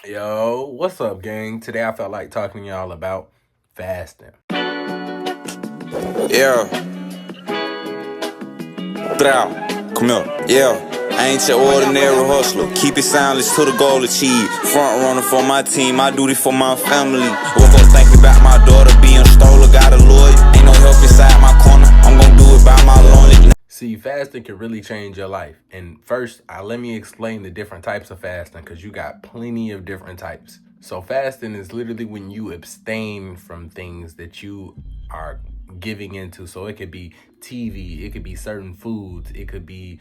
Yo, what's up, gang? Today I felt like talking to y'all about fasting. Yeah, Brow, come here. Yeah, I ain't your ordinary hustler. Keep it silence till the goal achieved. Front runner for my team, I do this for my family. Woke up thinking about my daughter being stolen. Got a lawyer, ain't no help inside my corner. I'm gonna do it by my lonely. See, fasting can really change your life. And first, let me explain the different types of fasting because you got plenty of different types. So, fasting is literally when you abstain from things that you are giving into. So, it could be TV, it could be certain foods, it could be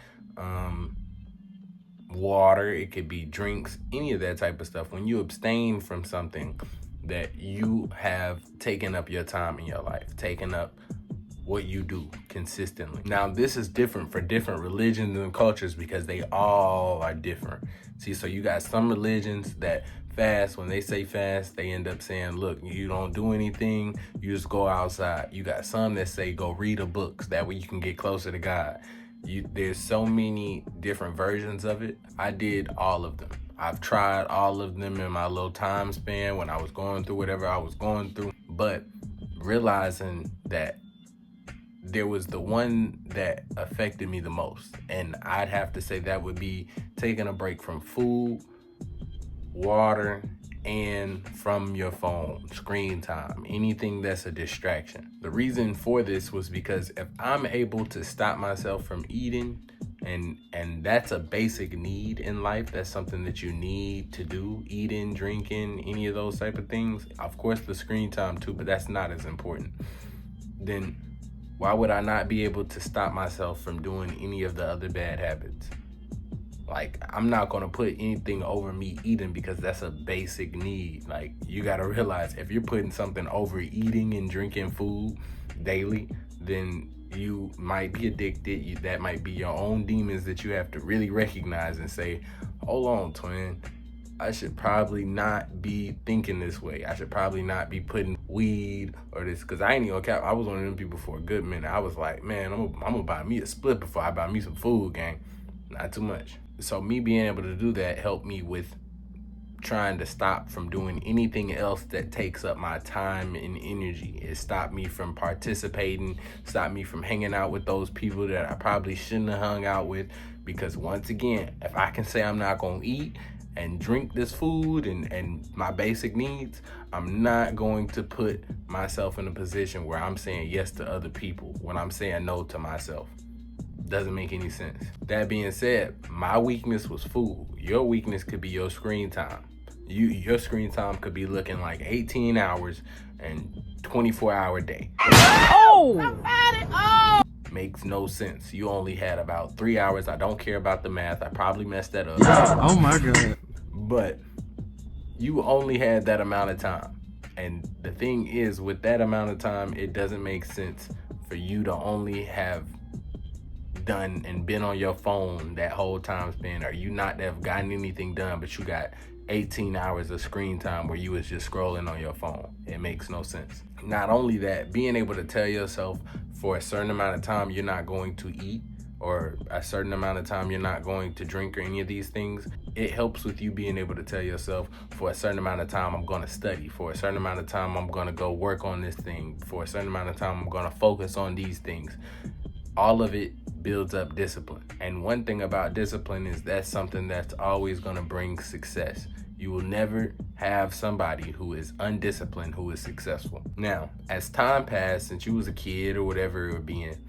water, it could be drinks, any of that type of stuff. When you abstain from something that you have taken up your time in your life, taken up what you do consistently. Now, this is different for different religions and cultures because they all are different. See, so you got some religions that fast. When they say fast, they end up saying, look, you don't do anything, you just go outside. You got some that say go read a book, so that way you can get closer to God. There's so many different versions of it. I did all of them. I've tried all of them in my little time span when I was going through whatever I was going through, but realizing that there was the one that affected me the most, and I'd have to say that would be taking a break from food, water, and from your phone, screen time, anything that's a distraction. The reason for this was because if I'm able to stop myself from eating, and that's a basic need in life, that's something that you need to do, eating, drinking, any of those type of things, of course the screen time too, but that's not as important, then why would I not be able to stop myself from doing any of the other bad habits? Like, I'm not gonna put anything over me eating because that's a basic need. Like, you gotta realize if you're putting something over eating and drinking food daily, then you might be addicted. That might be your own demons that you have to really recognize and say, hold on, twin. I should probably not be thinking this way. I should probably not be putting weed or this, because I ain't even cap. I was one of them people for a good minute. I was like, man, I'm gonna buy me a split before I buy me some food, gang. Not too much. So me being able to do that helped me with trying to stop from doing anything else that takes up my time and energy. It stopped me from participating, stopped me from hanging out with those people that I probably shouldn't have hung out with. Because once again, if I can say I'm not gonna eat and drink this food and my basic needs, I'm not going to put myself in a position where I'm saying yes to other people when I'm saying no to myself. Doesn't make any sense. That being said, my weakness was food. Your weakness could be your screen time. Your screen time could be looking like 18 hours and 24-hour day. Oh! Makes no sense. You only had about 3 hours. I don't care about the math. I probably messed that up. Oh my God. But you only had that amount of time. And the thing is, with that amount of time, it doesn't make sense for you to only have done and been on your phone that whole time span, or you not have gotten anything done, but you got 18 hours of screen time where you was just scrolling on your phone. It makes no sense. Not only that, being able to tell yourself for a certain amount of time you're not going to eat, or a certain amount of time you're not going to drink or any of these things, it helps with you being able to tell yourself for a certain amount of time I'm going to study, for a certain amount of time I'm going to go work on this thing, for a certain amount of time I'm going to focus on these things. All of it builds up discipline. And one thing about discipline is that's something that's always going to bring success. You will never have somebody who is undisciplined who is successful. Now, as time passed, since you was a kid or whatever it would be in,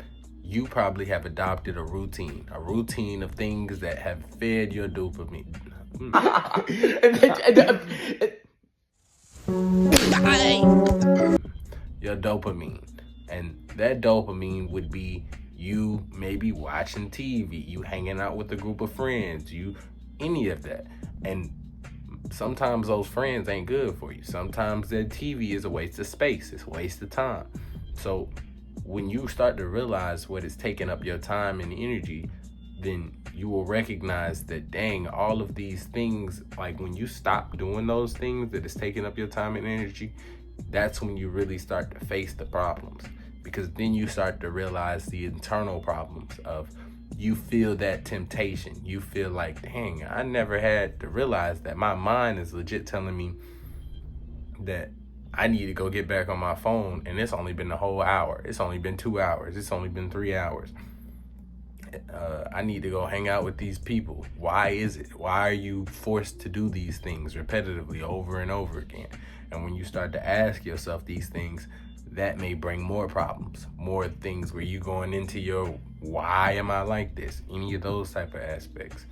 you probably have adopted a routine of things that have fed your dopamine. Your dopamine. And that dopamine would be you maybe watching TV, you hanging out with a group of friends, you any of that. And sometimes those friends ain't good for you. Sometimes that TV is a waste of space, it's a waste of time. So when you start to realize what is taking up your time and energy, then you will recognize that, dang, all of these things, like when you stop doing those things that is taking up your time and energy, that's when you really start to face the problems. Because then you start to realize the internal problems of you feel that temptation. You feel like, dang, I never had to realize that my mind is legit telling me that I need to go get back on my phone, and it's only been a whole hour. It's only been 2 hours. It's only been 3 hours. I need to go hang out with these people. Why is it? Why are you forced to do these things repetitively over and over again? And when you start to ask yourself these things, that may bring more problems, more things where you going into your, why am I like this? Any of those type of aspects.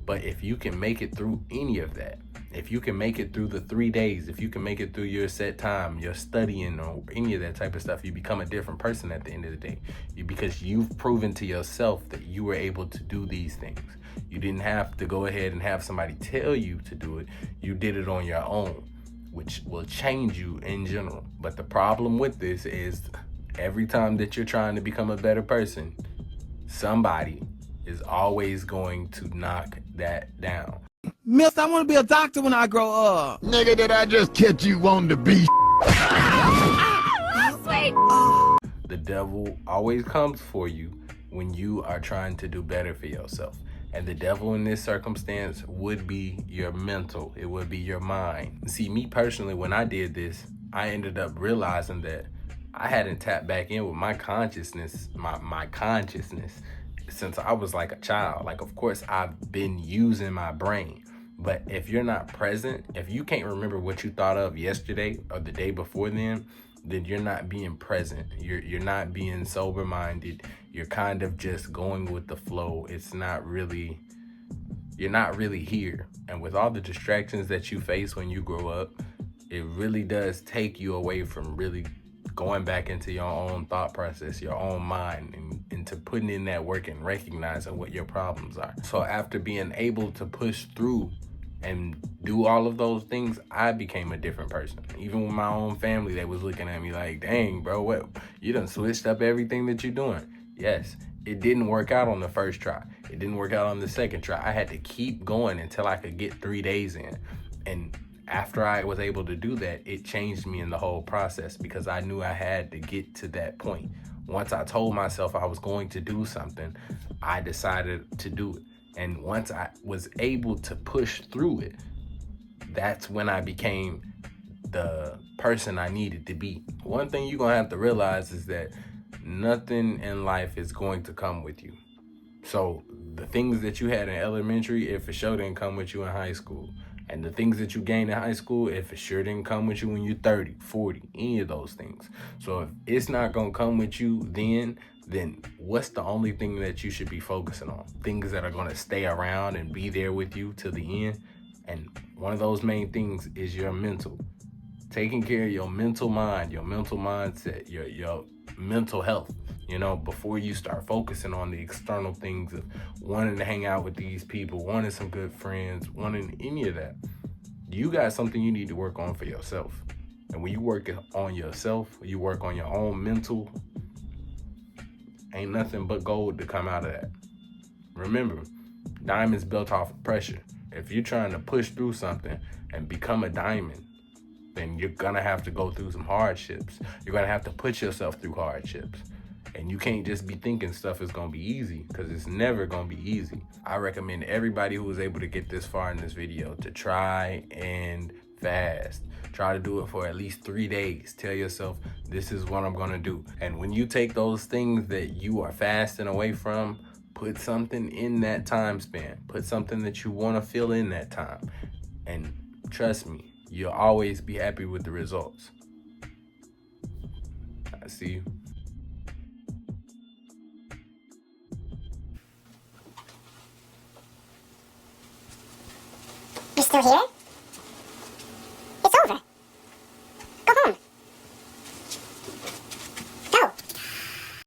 But if you can make it through any of that, if you can make it through the 3 days, if you can make it through your set time, your studying or any of that type of stuff, you become a different person at the end of the day. Because you've proven to yourself that you were able to do these things. You didn't have to go ahead and have somebody tell you to do it. You did it on your own, which will change you in general. But the problem with this is every time that you're trying to become a better person, somebody is always going to knock that down. Miss, I want to be a doctor when I grow up. Nigga, did I just catch you on the beach? The devil always comes for you when you are trying to do better for yourself. And the devil in this circumstance would be your mental. It would be your mind. See, me personally, when I did this, I ended up realizing that I hadn't tapped back in with my consciousness, my consciousness since I was like a child. Like, of course, I've been using my brain. But if you're not present, if you can't remember what you thought of yesterday or the day before then you're not being present. You're not being sober-minded. You're kind of just going with the flow. You're not really here. And with all the distractions that you face when you grow up, it really does take you away from really going back into your own thought process, your own mind, and into putting in that work and recognizing what your problems are. So after being able to push through and do all of those things, I became a different person. Even with my own family, they was looking at me like, dang, bro, what? You done switched up everything that you're doing. Yes, it didn't work out on the first try. It didn't work out on the second try. I had to keep going until I could get 3 days in. And after I was able to do that, it changed me in the whole process because I knew I had to get to that point. Once I told myself I was going to do something, I decided to do it. And once I was able to push through it, that's when I became the person I needed to be. One thing you're going to have to realize is that nothing in life is going to come with you. So the things that you had in elementary, it for sure didn't come with you in high school. And the things that you gained in high school, it for sure didn't come with you when you're 30, 40, any of those things. So if it's not going to come with you then what's the only thing that you should be focusing on? Things that are going to stay around and be there with you to the end. And one of those main things is your mental. Taking care of your mental mind, your mental mindset, your mental health, before you start focusing on the external things of wanting to hang out with these people, wanting some good friends, wanting any of that. You got something you need to work on for yourself. And when you work on yourself, you work on your own mental, ain't nothing but gold to come out of that. Remember, diamonds built off of pressure. If you're trying to push through something and become a diamond, then you're gonna have to go through some hardships. You're gonna have to put yourself through hardships. And you can't just be thinking stuff is gonna be easy, because it's never gonna be easy. I recommend everybody who was able to get this far in this video to try and fast. Try to do it for at least 3 days. Tell yourself, this is what I'm gonna do. And when you take those things that you are fasting away from, put something in that time span. Put something that you wanna feel in that time. And trust me, you'll always be happy with the results. I see you. You're still here? It's over.